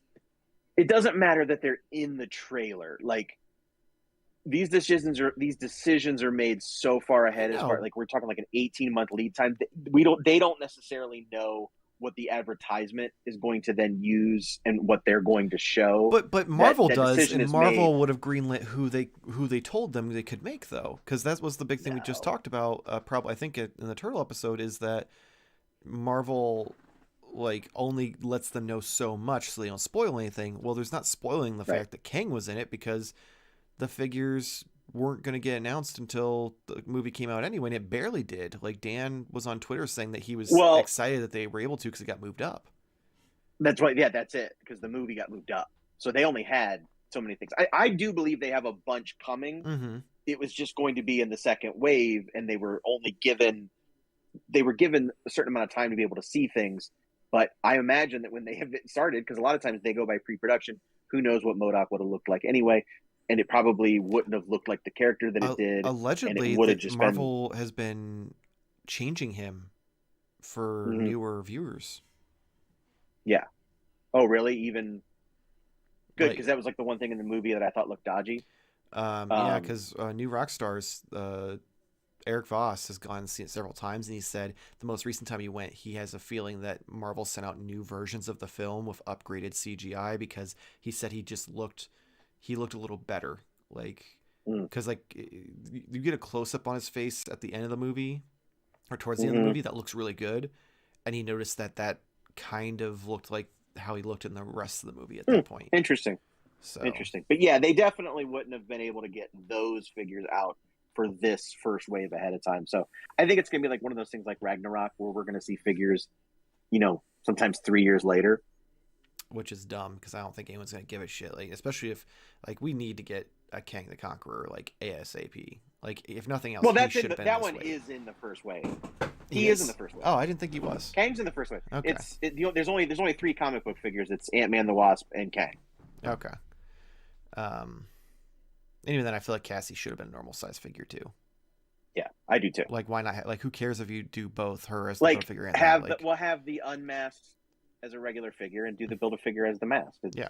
B: doesn't matter that they're in the trailer. Like, these decisions are made so far ahead, as far like we're talking like an 18-month lead time. They don't necessarily know what the advertisement is going to then use and what they're going to show.
A: But Marvel
B: that
A: does, and Marvel
B: made.
A: would have greenlit who they told them they could make, though, because that was the big thing we just talked about. Probably I think in the Turtle episode is that Marvel like only lets them know so much so they don't spoil anything. Well, there's not spoiling the fact that Kang was in it because the figures weren't going to get announced until the movie came out anyway, and it barely did. Like, Dan was on Twitter saying that he was excited that they were able to because it got moved up.
B: That's right. Yeah, that's it, because the movie got moved up. So they only had so many things. I do believe they have a bunch coming.
A: Mm-hmm.
B: It was just going to be in the second wave, and they were given a certain amount of time to be able to see things. But I imagine that when they have started, because a lot of times they go by pre-production, who knows what MODOK would have looked like anyway. And it probably wouldn't have looked like the character that it did.
A: Allegedly,
B: and it
A: Marvel has been changing him for newer viewers.
B: Yeah. Oh, really? Even good, because that was like the one thing in the movie that I thought looked dodgy.
A: Yeah, because New Rockstars, Eric Voss has gone and seen it several times, and he said the most recent time he went, he has a feeling that Marvel sent out new versions of the film with upgraded CGI because he said he looked a little better, like, because like you get a close-up on his face at the end of the movie or towards the end of the movie that looks really good, and he noticed that kind of looked like how he looked in the rest of the movie at that point.
B: Interesting. But yeah, they definitely wouldn't have been able to get those figures out for this first wave ahead of time. So I think it's gonna be like one of those things like Ragnarok, where we're gonna see figures, sometimes 3 years later.
A: Which is dumb, because I don't think anyone's gonna give a shit. Like, especially if like we need to get a Kang the Conqueror like ASAP. Like, if nothing else,
B: that one is in the first wave. He is in the first wave.
A: Oh, I didn't think he was.
B: Kang's in the first wave.
A: Okay.
B: There's only 3 comic book figures. It's Ant-Man, the Wasp, and Kang.
A: Okay. Anyway, then I feel like Cassie should have been a normal size figure too.
B: Yeah, I do too.
A: Like, why not? Like, who cares if you do both her as the Build-A-Figure and
B: have the unmasked as a regular figure and do the Build-A-Figure as the mask.
A: Yeah.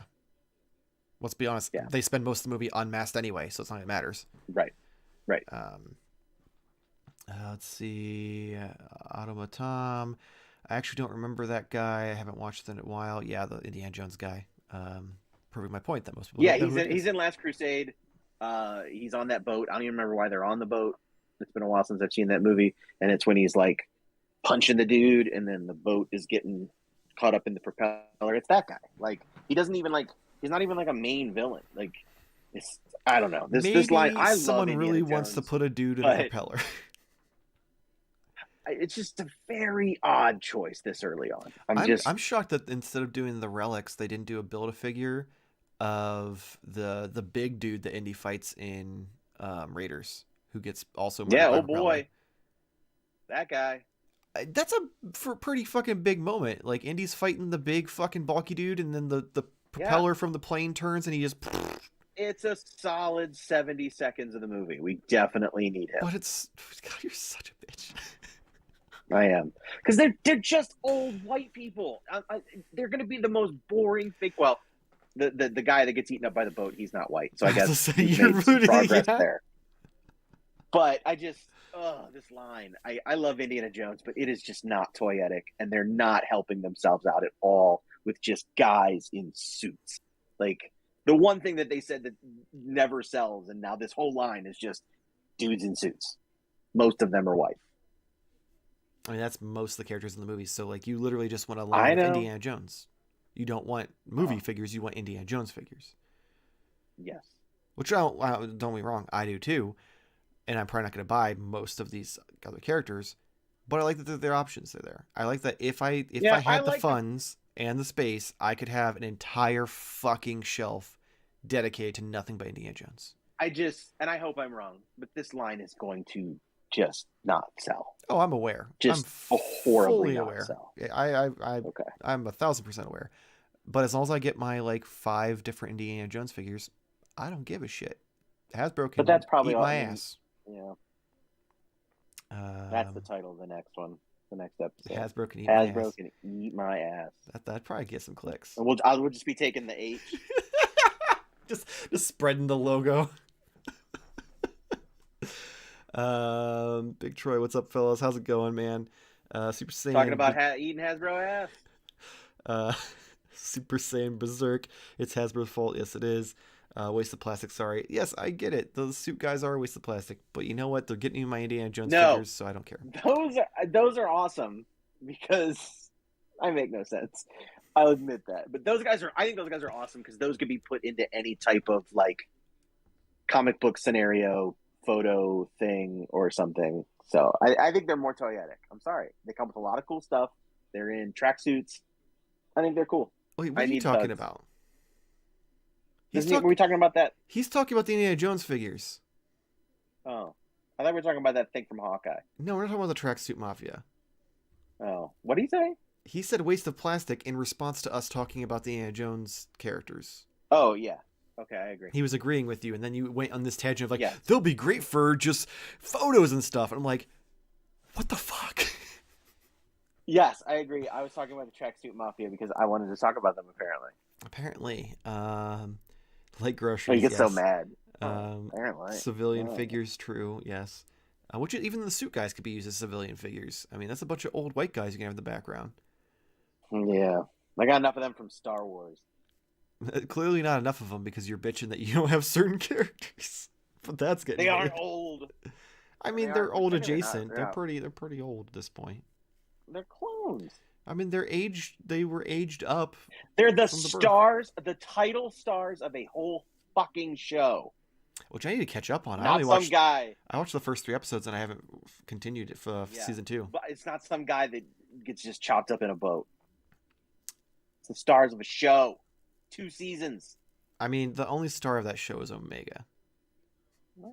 A: Let's be honest. Yeah. They spend most of the movie unmasked anyway, so it's not like it matters.
B: Right.
A: Let's see. Automatom. I actually don't remember that guy. I haven't watched it in a while. Yeah, the Indiana Jones guy. Proving my point that most people.
B: Yeah, he's in Last Crusade. He's on that boat. I don't even remember why they're on the boat. It's been a while since I've seen that movie, and it's when he's like punching the dude, and then the boat is getting caught up in the propeller. It's that guy. Like, he doesn't even he's not even like a main villain. Like, I don't know. This line, I love
A: someone
B: Indiana
A: really
B: Jones,
A: wants to put a dude in a propeller.
B: It's just a very odd choice this early on.
A: I'm shocked that instead of doing the relics, they didn't do a Build-A-Figure of the big dude that Indy fights in Raiders, who gets also
B: boy, that guy.
A: That's a pretty fucking big moment. Like, Indy's fighting the big fucking bulky dude, and then the propeller from the plane turns, and he just.
B: It's a solid 70 seconds of the movie. We definitely need him.
A: But God, you're such a bitch.
B: I am, because they're just old white people. They're going to be the most boring thing. Well, the guy that gets eaten up by the boat, he's not white, so I guess
A: you're rooting
B: progress there. But this line, I love Indiana Jones, but it is just not toyetic, and they're not helping themselves out at all with just guys in suits. Like, the one thing that they said that never sells, and now this whole line is just dudes in suits. Most of them are white.
A: I mean, that's most of the characters in the movie. So, like, you literally just want a line of Indiana Jones. You don't want movie figures. You want Indiana Jones figures.
B: Yes.
A: Which, don't get me wrong, I do too. And I'm probably not going to buy most of these other characters. But I like that their options are there. I like that if I had the funds and the space, I could have an entire fucking shelf dedicated to nothing but Indiana Jones.
B: And I hope I'm wrong, but this line is going to just not sell.
A: Oh, I'm aware.
B: Just
A: I'm
B: horribly
A: fully
B: not
A: aware.
B: sell. Okay.
A: I'm 1,000% aware. But as long as I get my like 5 different Indiana Jones figures, I don't give a shit. Hasbro
B: But
A: can
B: that's probably
A: eat
B: all.
A: my
B: I mean,
A: ass.
B: yeah, that's the
A: Um,
B: title of the next one, the next episode.
A: Hasbro can eat my
B: Hasbro
A: ass.
B: can eat my ass.
A: That'd probably get some clicks.
B: And we'll just be taking the H.
A: just spreading the logo. Big Troy, what's up, fellas? How's it going, man? Super Saiyan.
B: Talking about eating Hasbro ass.
A: Uh, Super Saiyan Berserk. It's Hasbro's fault. Yes, it is. Waste of plastic. Sorry. Yes, I get it. Those suit guys are a waste of plastic. But you know what? They're getting me my Indiana Jones figures, so I don't care.
B: Those are awesome because I make no sense. I'll admit that. But I think those guys are awesome because those could be put into any type of like comic book scenario, photo thing, or something. So I think they're more toyetic. I'm sorry. They come with a lot of cool stuff. They're in tracksuits. I think they're cool.
A: Wait, what are you talking about?
B: Were we talking about that?
A: He's talking about the Indiana Jones figures.
B: Oh. I thought we were talking about that thing from Hawkeye.
A: No, we're not talking about the Tracksuit Mafia.
B: Oh. What did he say?
A: He said waste of plastic in response to us talking about the Indiana Jones characters.
B: Oh, yeah. Okay, I agree.
A: He was agreeing with you, and then you went on this tangent of like,
B: yes.
A: They'll be great for just photos and stuff. And I'm like, what the fuck?
B: Yes, I agree. I was talking about the Tracksuit Mafia because I wanted to talk about them,
A: Apparently. Like groceries,
B: you get
A: yes.
B: so mad. Apparently.
A: Civilian figures, true, yes. Even the suit guys could be used as civilian figures. I mean, that's a bunch of old white guys you can have in the background.
B: Yeah. I got enough of them from Star Wars.
A: Clearly not enough of them because you're bitching that you don't have certain characters. But that's getting
B: They aren't old.
A: I mean, they're old adjacent. They're pretty old at this point.
B: They're clones.
A: I mean, they were aged up.
B: They're the stars, the title stars of a whole fucking show.
A: Which I need to catch up on.
B: Not some guy.
A: I watched the first 3 episodes and I haven't continued it for season 2.
B: But it's not some guy that gets just chopped up in a boat. It's the stars of a show. 2 seasons.
A: I mean, the only star of that show is Omega.
B: We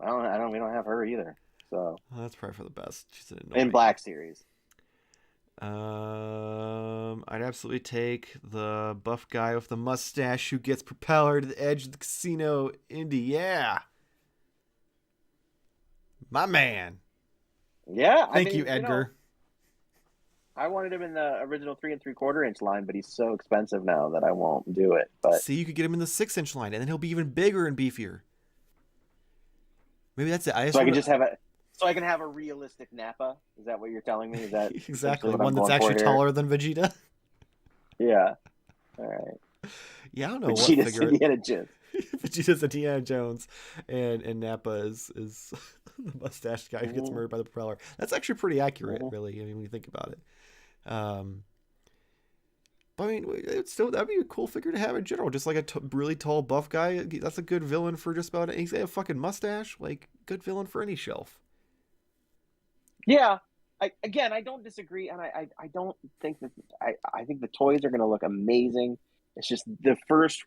B: don't have her either. So
A: that's probably for the best. She's
B: in Black Series.
A: I'd absolutely take the buff guy with the mustache who gets propeller to the edge of the casino. Indy, yeah. My man.
B: Yeah.
A: Thank you, Edgar.
B: I wanted him in the original 3 3/4 inch line, but he's so expensive now that I won't do it. But
A: see, you could get him in the 6-inch line, and then he'll be even bigger and beefier. Maybe that's it.
B: So I can have a realistic Nappa. Is that what you're telling me? Is that
A: exactly one that's actually taller than Vegeta?
B: Yeah. All right.
A: Yeah, I don't know
B: Vegeta's
A: what figure.
B: Indiana Jones.
A: Vegeta's Indiana Jones, and Nappa is the mustached guy who gets murdered by the propeller. That's actually pretty accurate, really. I mean, when you think about it. But I mean, that'd be a cool figure to have in general. Just like a really tall, buff guy. That's a good villain for just about. He's got a fucking mustache. Like, good villain for any shelf.
B: Yeah. I don't disagree, and I don't think that I think the toys are going to look amazing. It's just the first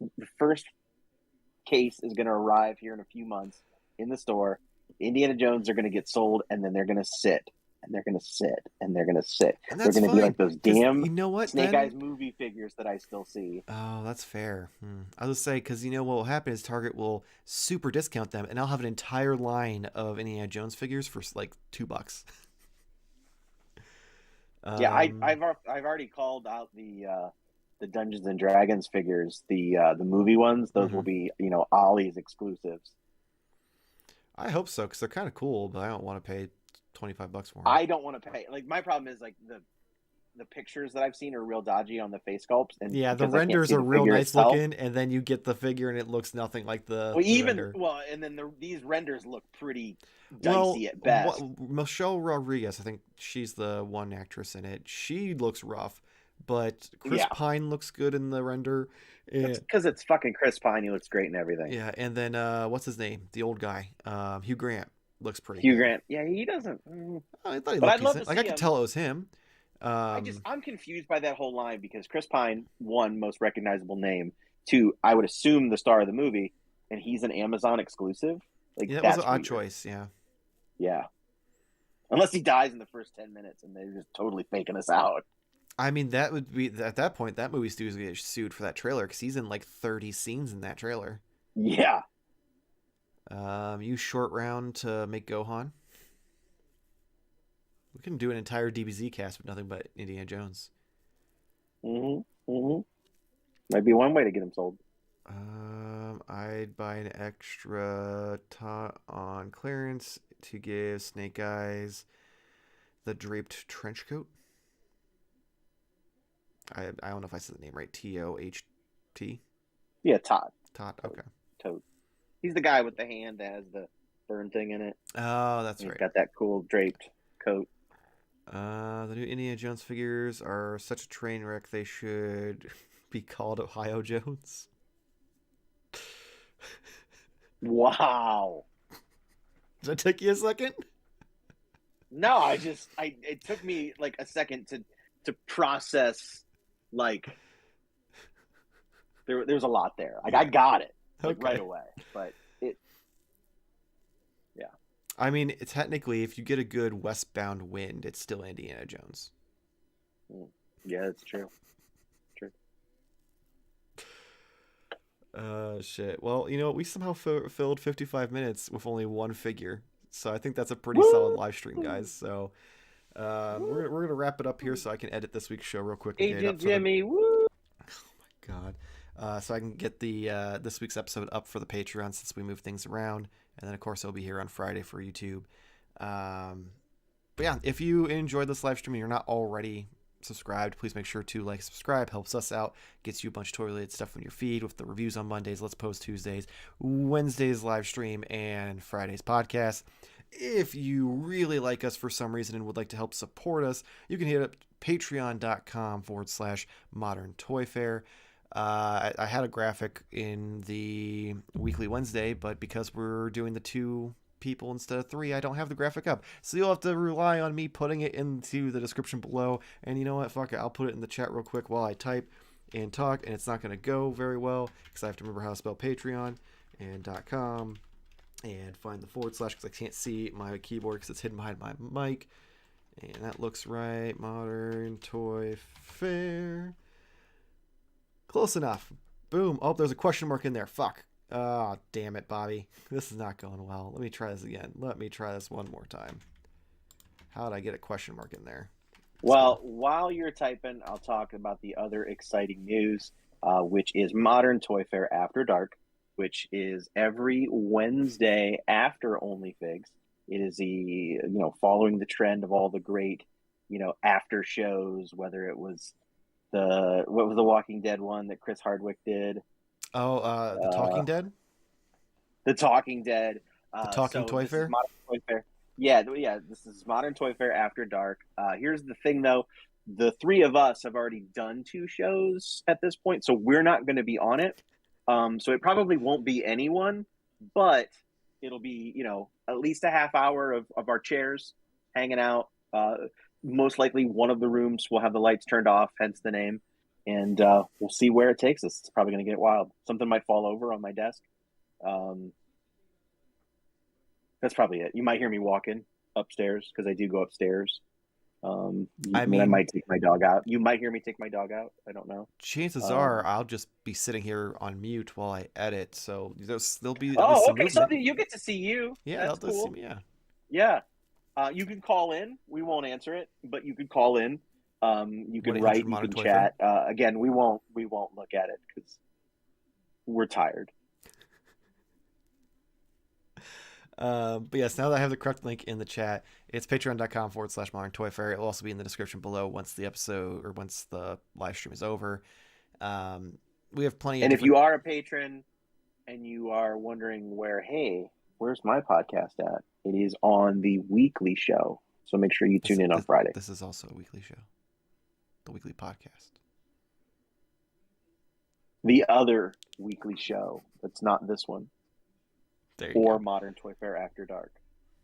B: case is going to arrive here in a few months in the store. Indiana Jones are going to get sold, and then they're going to sit. And they're going to sit, and they're going to sit.
A: And
B: they're going to be like those damn
A: Snake
B: Eyes movie figures that I still see.
A: Oh, that's fair. I was say because what will happen is Target will super discount them, and I'll have an entire line of Indiana Jones figures for like $2.
B: Yeah, I've already called out the Dungeons and Dragons figures, the movie ones. Those will be Ollie's exclusives.
A: I hope so because they're kind of cool, but I don't want to pay $25 for them.
B: I don't want to pay. Like, my problem is like the pictures that I've seen are real dodgy on the face sculpts, and
A: yeah, the renders are real nice looking, and then you get the figure and it looks nothing like the render.
B: And then these renders look pretty dicey at best.
A: Michelle Rodriguez, I think she's the one actress in it. She looks rough, but Chris Pine looks good in the render.
B: That's because it's fucking Chris Pine. He looks great and everything.
A: Yeah, and then what's his name? The old guy, Hugh Grant, looks pretty.
B: Hugh Grant, yeah, he doesn't.
A: I thought he looked decent. Like I could tell it was him.
B: I'm confused by that whole line because Chris Pine, 1, most recognizable name, 2, I would assume the star of the movie, and he's an Amazon exclusive. Like,
A: Yeah, that was an
B: that's
A: odd
B: weird.
A: choice. Yeah.
B: Yeah. Unless he dies in the first 10 minutes and they're just totally faking us out.
A: I mean, that would be at that point. That movie studio's gonna get sued for that trailer because he's in like 30 scenes in that trailer.
B: Yeah.
A: You short round to make Gohan. We can do an entire DBZ cast with nothing but Indiana Jones.
B: Might be one way to get him sold.
A: I'd buy an extra tot on clearance to give Snake Eyes the draped trench coat. I don't know if I said the name right. Toht.
B: Yeah, Todd.
A: Tot. Okay.
B: Toad. He's the guy with the hand that has the burn thing in it.
A: Oh, that's
B: He's
A: right.
B: got that cool draped coat.
A: The new Indiana Jones figures are such a train wreck they should be called Ohio Jones.
B: Wow.
A: Did that take you a second?
B: No, it took me like a second to process, like, there was a lot there. Like, I got it like right away, but yeah.
A: I mean, technically, if you get a good westbound wind, it's still Indiana Jones.
B: Yeah, that's true.
A: Shit. Well, you know, we somehow filled 55 minutes with only one figure. So I think that's a pretty solid live stream, guys. So we're going to wrap it up here so I can edit this week's show real quick. And
B: Agent Jimmy, woo!
A: Oh, my God. So I can get the this week's episode up for the Patreon since we move things around. And then, of course, it'll be here on Friday for YouTube. But yeah, if you enjoyed this live stream and you're not already subscribed, please make sure to like, subscribe. Helps us out, gets you a bunch of toy-related stuff on your feed with the reviews on Mondays, Let's Post Tuesdays, Wednesdays live stream, and Fridays podcast. If you really like us for some reason and would like to help support us, you can hit up patreon.com/modern toy fair. I had a graphic in the weekly Wednesday, but because we're doing the 2 people instead of 3, I don't have the graphic up, so you'll have to rely on me putting it into the description below. And you know what, fuck it, I'll put it in the chat real quick while I type and talk, and it's not going to go very well because I have to remember how to spell Patreon and .com and find the / because I can't see my keyboard because it's hidden behind my mic. And that looks right. Modern Toy Fair. Close enough. Boom. Oh, there's a question mark in there. Fuck. Oh, damn it, Bobby. This is not going well. Let me try this again. Let me try this one more time. How did I get a question mark in there?
B: Well, while you're typing, I'll talk about the other exciting news, which is Modern Toy Fair After Dark, which is every Wednesday after Onlyfigs. It is following the trend of all the great, after shows, whether it was what was the Walking Dead one that Chris Hardwick did?
A: Oh, The Talking Dead?
B: The Talking Dead.
A: The Talking Toy Fair?
B: Modern Toy Fair. Yeah, this is Modern Toy Fair After Dark. Here's the thing, though. The 3 of us have already done 2 shows at this point, so we're not going to be on it. So it probably won't be anyone, but it'll be, at least a half hour of our chairs hanging out. Most likely one of the rooms will have the lights turned off, hence the name. And we'll see where it takes us. It's probably going to get wild. Something might fall over on my desk. That's probably it. You might hear me walking upstairs because I do go upstairs. I might take my dog out. You might hear me take my dog out. I don't know.
A: Chances are I'll just be sitting here on mute while I edit. So there'll be.
B: Oh, okay. So you get to see you.
A: Yeah, that's cool. See me, yeah.
B: Yeah. You can call in. We won't answer it, but you can call in. You can write. You can chat. Again, we won't look at it because we're tired.
A: But yes, now that I have the correct link in the chat, it's patreon.com/modern toy fair. It'll also be in the description below once the episode or once the live stream is over. We have plenty of.
B: And if you are a patron and you are wondering where's my podcast at? It is on the weekly show. So make sure you tune in on Friday.
A: This is also a weekly show. The weekly podcast.
B: The other weekly show that's not this one. Or Modern Toy Fair After Dark.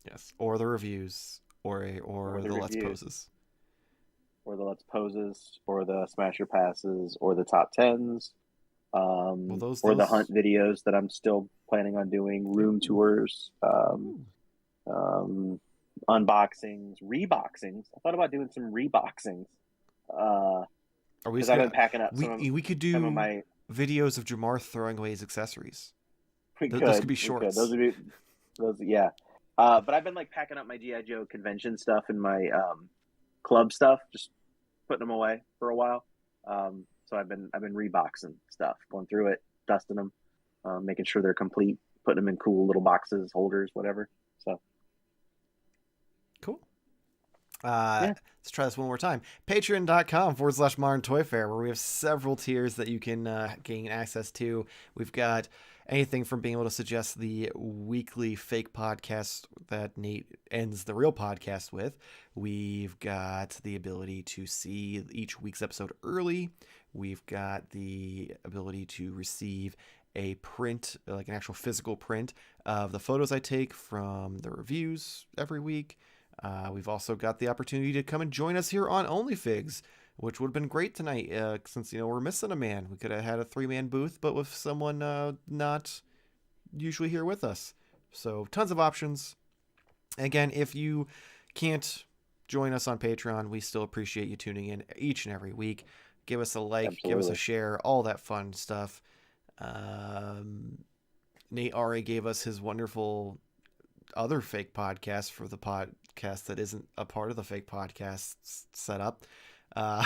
A: Yes, or the reviews, or the Let's Poses.
B: Or the Let's Poses, or the Smasher Passes, or the Top 10s,
A: Well,
B: or the hunt
A: those.
B: videos that I'm still planning on doing, room
A: Ooh,
B: tours,
A: ooh.
B: um, unboxings, reboxings. I thought about doing some reboxings
A: Are we
B: because
A: just
B: I've been
A: gonna?
B: packing up
A: We could
B: some of
A: do
B: my.
A: videos of Jamar throwing away his accessories.
B: We
A: Those could
B: could,
A: be
B: we could. Those
A: shorts.
B: would be those, yeah. But I've been like packing up my GI Joe convention stuff and my club stuff, just putting them away for a while. So I've been reboxing stuff, going through it, dusting them, making sure they're complete, putting them in cool little boxes, holders, whatever. So
A: Cool.
B: yeah,
A: Let's try this one more time. Patreon.com/Modern Toy Fair, where we have several tiers that you can gain access to. We've got anything from being able to suggest the weekly fake podcast that Nate ends the real podcast with. We've got the ability to see each week's episode early. We've got the ability to receive a print, like an actual physical print of the photos I take from the reviews every week. We've also got the opportunity to come and join us here on Onlyfigs, which would have been great tonight since, we're missing a man. We could have had a 3-man booth, but with someone not usually here with us. So tons of options. Again, if you can't join us on Patreon, we still appreciate you tuning in each and every week. Give us a like, give us a
B: absolutely.
A: share, all that fun stuff. Um, Nate already gave us his wonderful other fake podcast for the podcast that isn't a part of the fake podcast setup. Uh,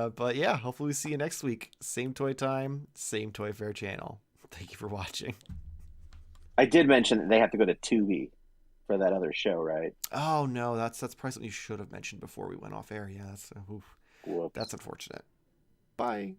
A: but yeah, hopefully we see you next week. Same toy time, same Toy Fair channel. Thank you for watching.
B: I did mention that they have to go to Tubi for that other show, right?
A: Oh no, that's probably something you should have mentioned before we went off air. Yeah, that's
B: Whoops.
A: that's unfortunate. Bye.